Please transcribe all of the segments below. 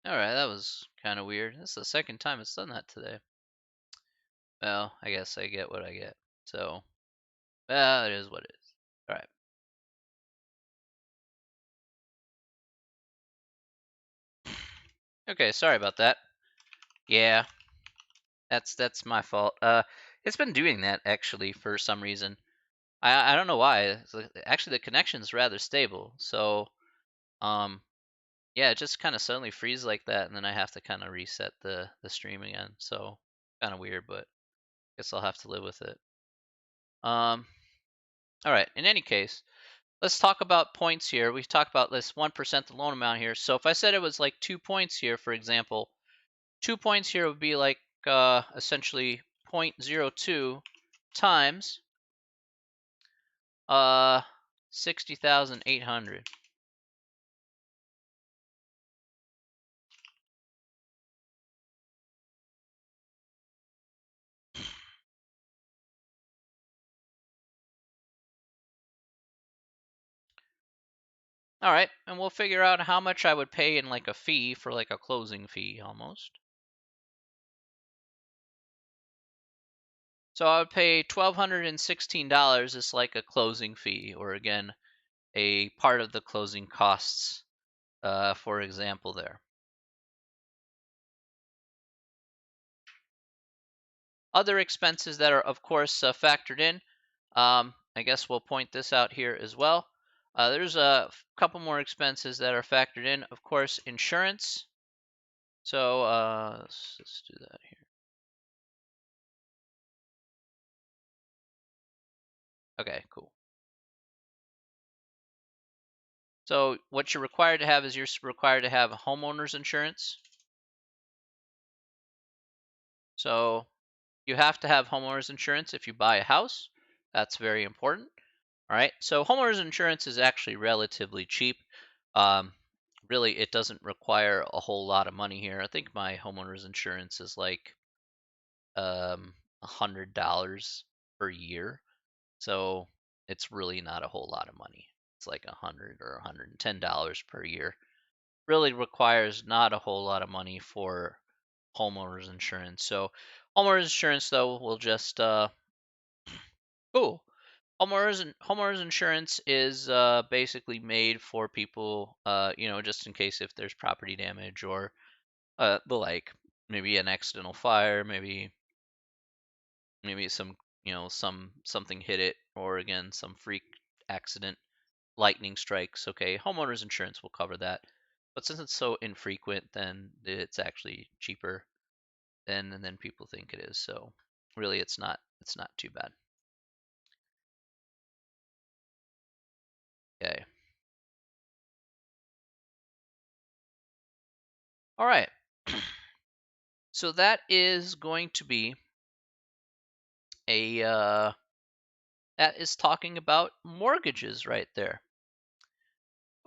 Alright, that was kind of weird. That's the second time it's done that today. Well, I guess I get what I get. So, it is what it is. Alright. Okay, sorry about that. Yeah, that's my fault. It's been doing that actually for some reason. I don't know why. Actually, the connection's rather stable. So, um, yeah, it just kind of suddenly freezes like that, and then I have to kind of reset the stream again. So, kind of weird, but guess I'll have to live with it. Um, all right. In any case, let's talk about points here. We talked about this 1% the loan amount here. So if I said it was like 2 points here, for example, 2 points here would be like essentially 0.02 times 60,800. All right, and we'll figure out how much I would pay in like a fee for like a closing fee almost. So I would pay $1,216 as like a closing fee, or again, a part of the closing costs, for example there. Other expenses that are, of course, factored in, I guess we'll point this out here as well. There's a couple more expenses that are factored in. Of course, insurance. So let's do that here. Okay, cool. So what you're required to have is you're required to have homeowner's insurance. So you have to have homeowner's insurance if you buy a house. That's very important. All right. So homeowner's insurance is actually relatively cheap. Um, really, it doesn't require a whole lot of money here. I think my homeowner's insurance is like $100 per year. So it's really not a whole lot of money. It's like $100 or $110 per year. Really requires not a whole lot of money for homeowners insurance. So homeowners insurance though will just cool. Homeowners insurance is basically made for people, just in case if there's property damage or the like, maybe an accidental fire, maybe some something hit it, or again some freak accident, lightning strikes. Okay, homeowners insurance will cover that, but since it's so infrequent, then it's actually cheaper than people think it is. So really, it's not too bad. Okay. All right. So that is going to be a that is talking about mortgages right there.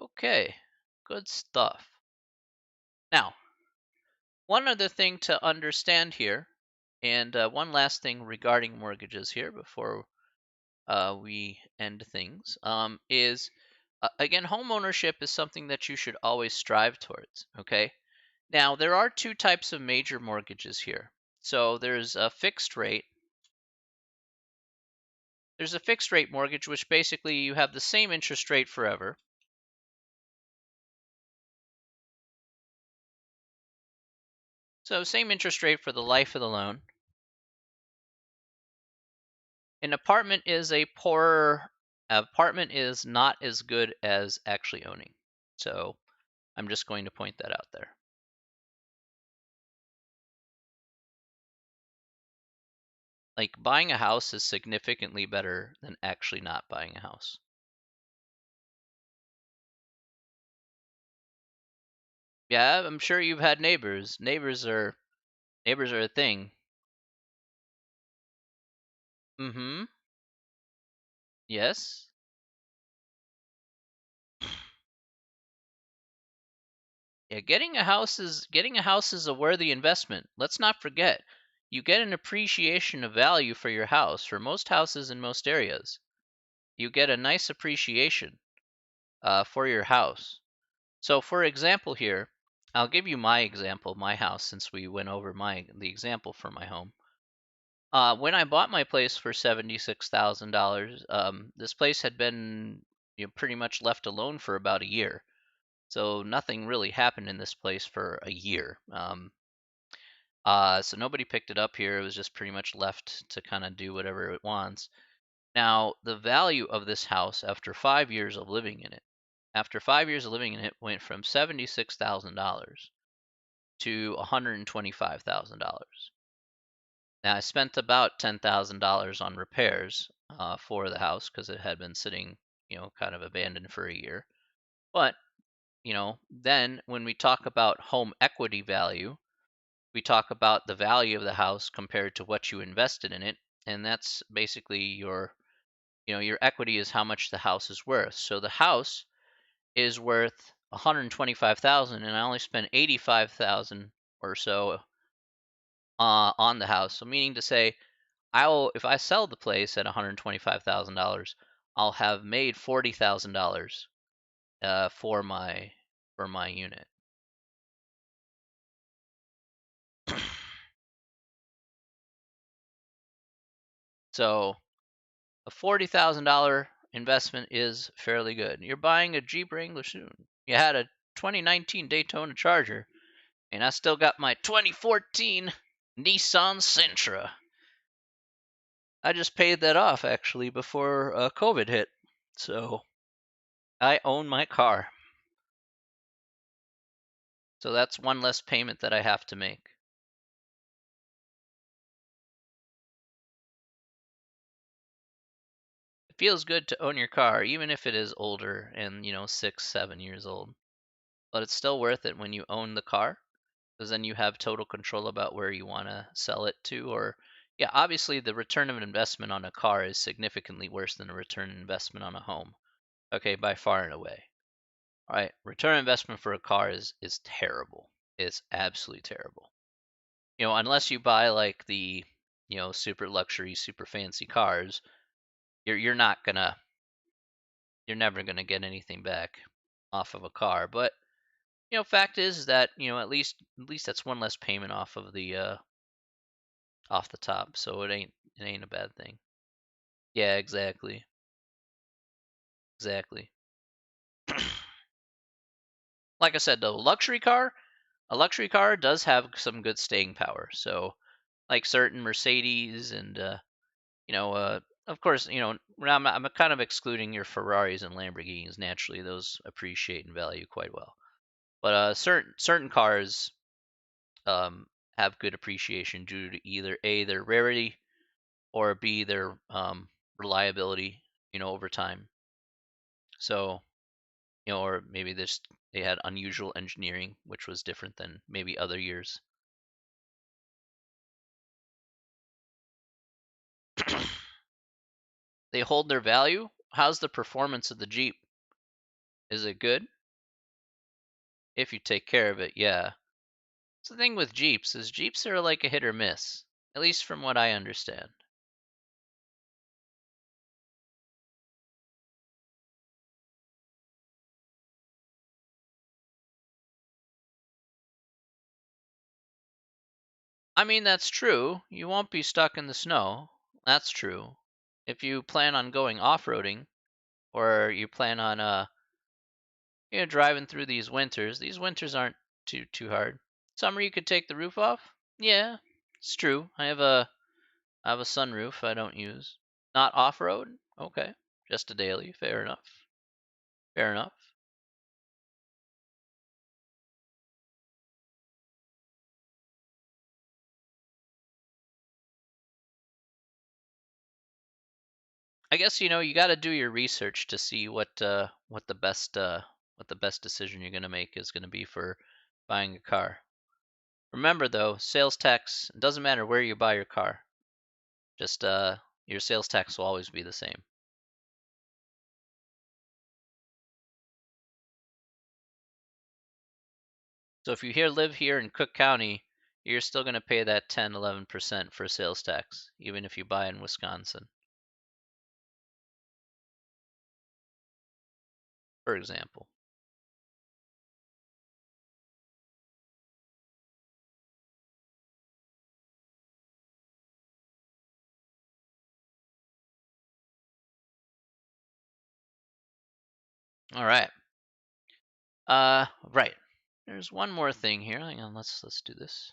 Okay, good stuff. Now, one other thing to understand here, and one last thing regarding mortgages here before we end things, is again, home ownership is something that you should always strive towards. Okay. Now, there are two types of major mortgages here. So there's a fixed rate. There's a fixed rate mortgage, which basically you have the same interest rate forever. So same interest rate for the life of the loan. An apartment is a poorer apartment is not as good as actually owning. So I'm just going to point that out there. Like buying a house is significantly better than actually not buying a house. Yeah, I'm sure you've had neighbors. Neighbors are a thing. Mm-hmm. Yes. Yeah, getting a house is a worthy investment. Let's not forget, you get an appreciation of value for your house. For most houses in most areas, you get a nice appreciation for your house. So, for example, here, I'll give you my example, my house, since we went over the example for my home. When I bought my place for $76,000, this place had been pretty much left alone for about a year. So nothing really happened in this place for a year. So nobody picked it up here. It was just pretty much left to kind of do whatever it wants. Now, the value of this house after 5 years of living in it, went from $76,000 to $125,000. Now, I spent about $10,000 on repairs for the house because it had been sitting, kind of abandoned for a year. But, then when we talk about home equity value, we talk about the value of the house compared to what you invested in it. And that's basically your equity is how much the house is worth. So the house is worth 125,000 and I only spent 85,000 or so on the house. So meaning to say if I sell the place at $125,000, I'll have made $40,000 for my unit. So a $40,000 investment is fairly good. You're buying a Jeep Wrangler soon. You had a 2019 Daytona Charger, and I still got my 2014 Nissan Sentra. I just paid that off actually before COVID hit. So I own my car. So that's one less payment that I have to make. It feels good to own your car, even if it is older and, 6, 7 years old. But it's still worth it when you own the car, because then you have total control about where you want to sell it to. Or, yeah, obviously the return of an investment on a car is significantly worse than a return investment on a home. Okay, by far and away. All right, return on investment for a car is terrible. It's absolutely terrible. Unless you buy like the, super luxury, super fancy cars, you're not gonna you're never gonna get anything back off of a car. But fact is that at least that's one less payment off the top, so it ain't a bad thing. Yeah, exactly, exactly. Like I said, though, a luxury car does have some good staying power. So like certain Mercedes and of course, I'm kind of excluding your Ferraris and Lamborghinis. Naturally, those appreciate in value quite well. But certain cars um, have good appreciation due to either A, their rarity, or B, their reliability, over time. So, or maybe they had unusual engineering, which was different than maybe other years. They hold their value. How's the performance of the Jeep? Is it good? If you take care of it, yeah. So the thing with Jeeps is Jeeps are like a hit or miss, at least from what I understand. I mean, that's true. You won't be stuck in the snow. That's true. If you plan on going off-roading or you plan on driving through these winters aren't too hard. Summer you could take the roof off? Yeah, it's true. I have a sunroof I don't use. Not off-road? Okay. Just a daily. Fair enough. Fair enough. I guess you got to do your research to see what the best decision you're going to make is going to be for buying a car. Remember though, sales tax, it doesn't matter where you buy your car. Just your sales tax will always be the same. So if you live here in Cook County, you're still going to pay that 10, 11% for sales tax, even if you buy in Wisconsin, for example. All right. Right. There's one more thing here. Hang on. Let's do this.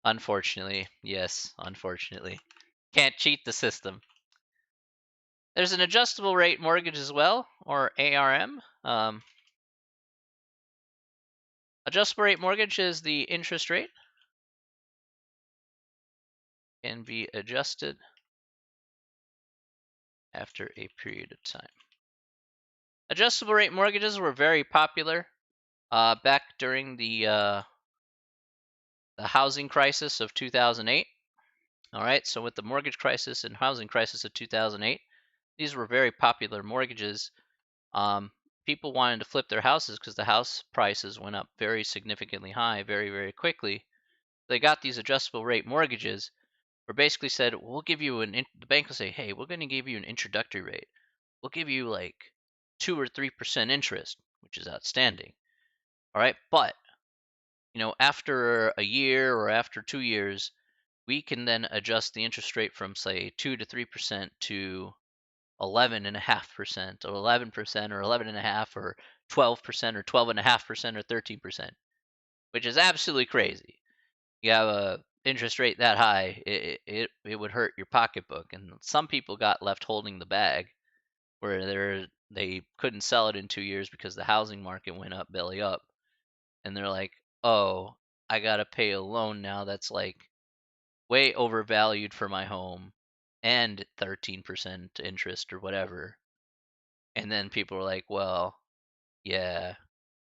Unfortunately, yes. Unfortunately, can't cheat the system. There's an adjustable rate mortgage as well, or ARM. Adjustable rate mortgage is the interest rate can be adjusted after a period of time. Adjustable rate mortgages were very popular back during the housing crisis of 2008. All right, so with the mortgage crisis and housing crisis of 2008, these were very popular mortgages. Um, People wanted to flip their houses because the house prices went up very significantly high very, very quickly. They got these adjustable rate mortgages, or basically said, we'll give you the bank will say, hey, we're going to give you an introductory rate. We'll give you like 2 or 3% interest, which is outstanding. All right, but after a year or after 2 years, we can then adjust the interest rate from say 2 to 3% to 11.5% or 11% or 11.5 or 12% or 12.5% or 13%, which is absolutely crazy. You have a interest rate that high, it would hurt your pocketbook, and some people got left holding the bag where they couldn't sell it in 2 years because the housing market went up belly up, and they're like, oh, I gotta pay a loan now that's like way overvalued for my home and 13% interest or whatever. And then people were like, well, yeah,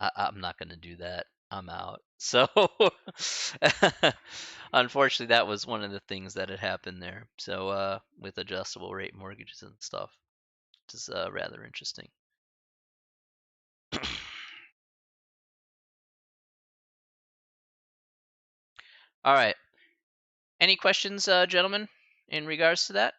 I'm not going to do that. I'm out. So, unfortunately, that was one of the things that had happened there. So, with adjustable rate mortgages and stuff, which is rather interesting. All right. Any questions, gentlemen, in regards to that?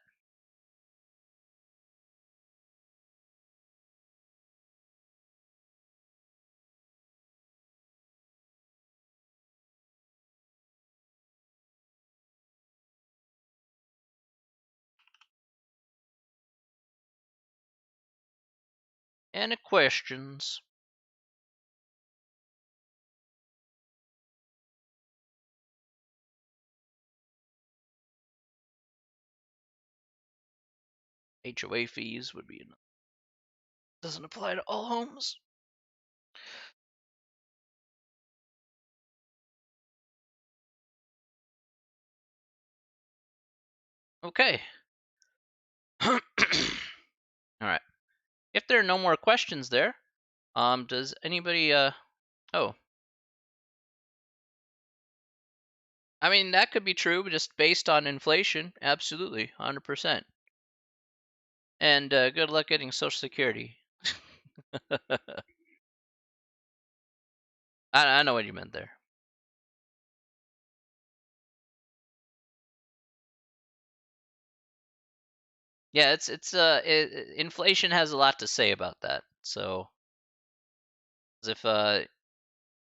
Any questions? HOA fees would be doesn't apply to all homes. Okay. All right. If there are no more questions there, does anybody oh, I mean that could be true, but just based on inflation, absolutely, 100%. And good luck getting Social Security. I know what you meant there. Yeah, inflation has a lot to say about that. So, as if yeah,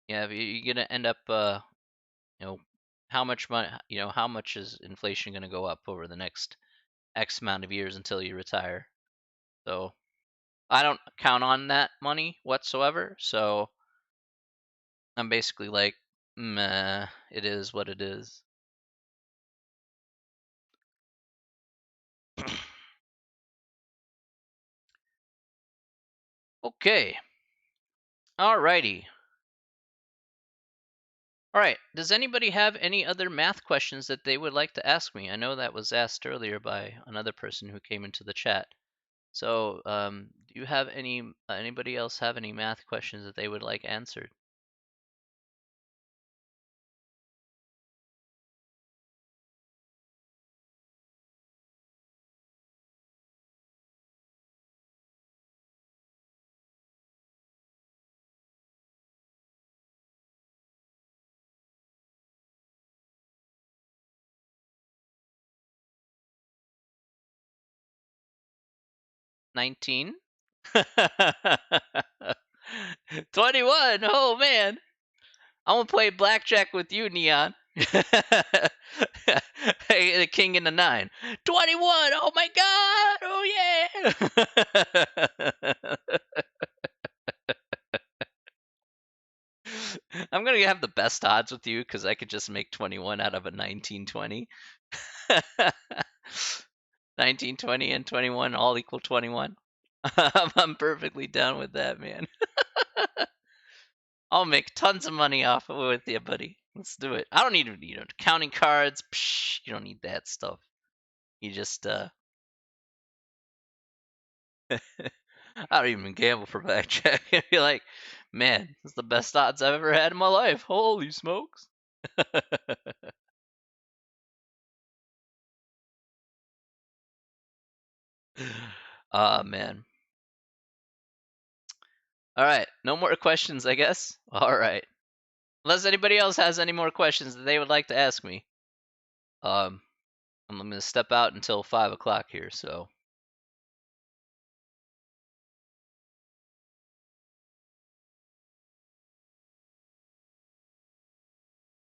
if you're gonna end up you know, how much money, how much is inflation gonna go up over the next X amount of years until you retire? So, I don't count on that money whatsoever. So, I'm basically like, meh, it is what it is. Okay. Alrighty. All right. Does anybody have any other math questions that they would like to ask me? I know that was asked earlier by another person who came into the chat. So, do you have anybody else have any math questions that they would like answered? $19? 21. Oh man. I'm gonna play blackjack with you, Neon. Hey, the king and the nine. 21. Oh my god. Oh yeah. probably have the best odds with you because I could just make 21 out of a 1920. 1920 and 21 all equal 21. I'm perfectly down with that, man. I'll make tons of money off of it with you, buddy. Let's do it. I don't need, counting cards. Psh, you don't need that stuff. You just, I don't even gamble for blackjack. I'd be like, man, this is the best odds I've ever had in my life. Holy smokes. Man. All right, no more questions, I guess. All right. Unless anybody else has any more questions that they would like to ask me. I'm going to step out until 5 o'clock here, so.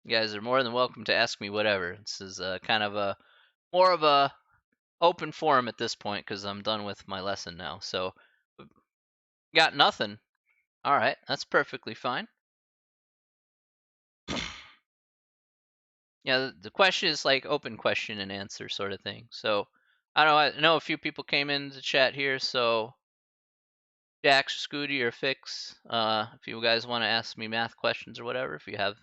You guys are more than welcome to ask me whatever. This is kind of a more of a open forum at this point because I'm done with my lesson now. So, got nothing. All right, that's perfectly fine. Yeah, the question is like open question and answer sort of thing. So, I don't know. I know a few people came into chat here, so Jax, Scooty, or Fix, if you guys want to ask me math questions or whatever, if you have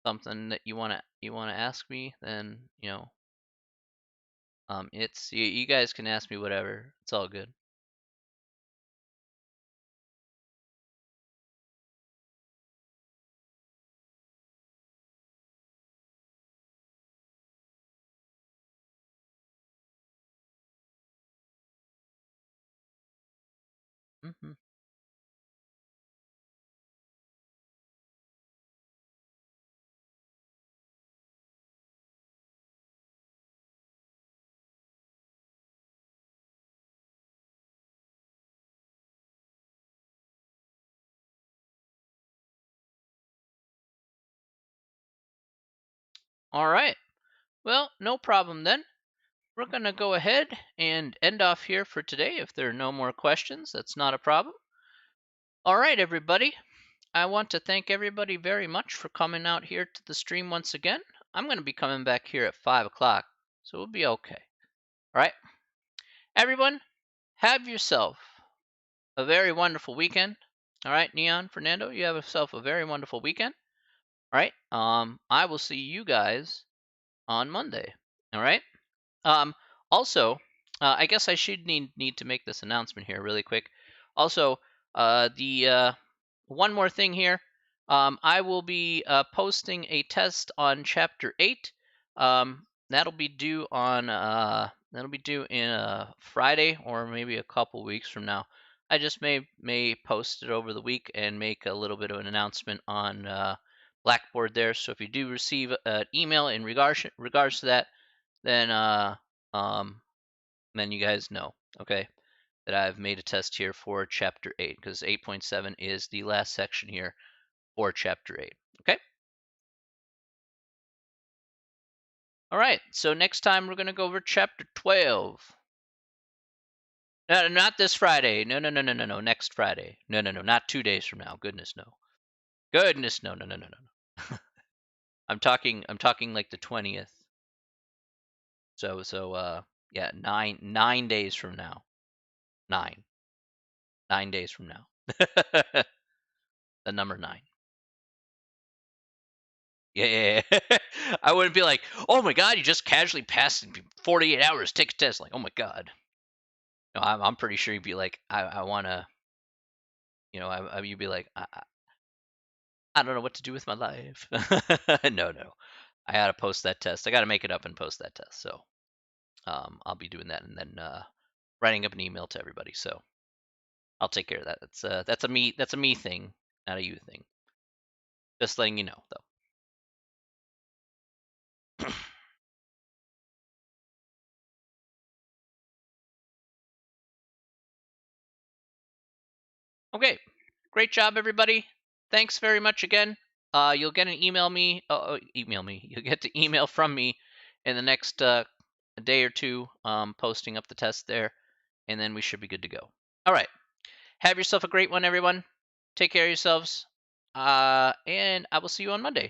something that you want to ask me, then it's you guys can ask me whatever. It's all good. Hmm. All right. Well, no problem then. We're going to go ahead and end off here for today. If there are no more questions, that's not a problem. All right, everybody. I want to thank everybody very much for coming out here to the stream once again. I'm going to be coming back here at 5 o'clock, so we'll be okay. All right. Everyone, have yourself a very wonderful weekend. All right, Neon, Fernando, you have yourself a very wonderful weekend. All right. I will see you guys on Monday. All right. Um, also, I guess I should need to make this announcement here really quick. Also, the one more thing here. I will be posting a test on Chapter 8. That'll be due on in Friday or maybe a couple weeks from now. I just may post it over the week and make a little bit of an announcement on Blackboard there. So if you do receive an email in regards to that, then um then you guys know, okay, that I've made a test here for chapter 8 because 8.7 is the last section here for chapter 8. Okay. All right, so next time we're going to go over chapter 12. No, not this Friday. No, no, no, no, no, no. Next Friday. No, no, no. Not 2 days from now. Goodness, no. Goodness, no, no, no, no, no. I'm talking like the 20th. So yeah, 9 days from now. 9 days from now. The number 9. Yeah, yeah, yeah. I wouldn't be like, oh my god, you just casually passed in 48 hours, take a test. Like, oh my god. No, I'm pretty sure you'd be like, I want to, you'd be like, I don't know what to do with my life. No, no. I got to post that test. I got to make it up and post that test. So I'll be doing that and then writing up an email to everybody. So I'll take care of that. That's a me thing, not a you thing. Just letting you know, though. Okay, great job, everybody. Thanks very much again. You'll get an email me. Email me. You'll get the email from me in the next day or two, posting up the test there, and then we should be good to go. All right. Have yourself a great one, everyone. Take care of yourselves. And I will see you on Monday.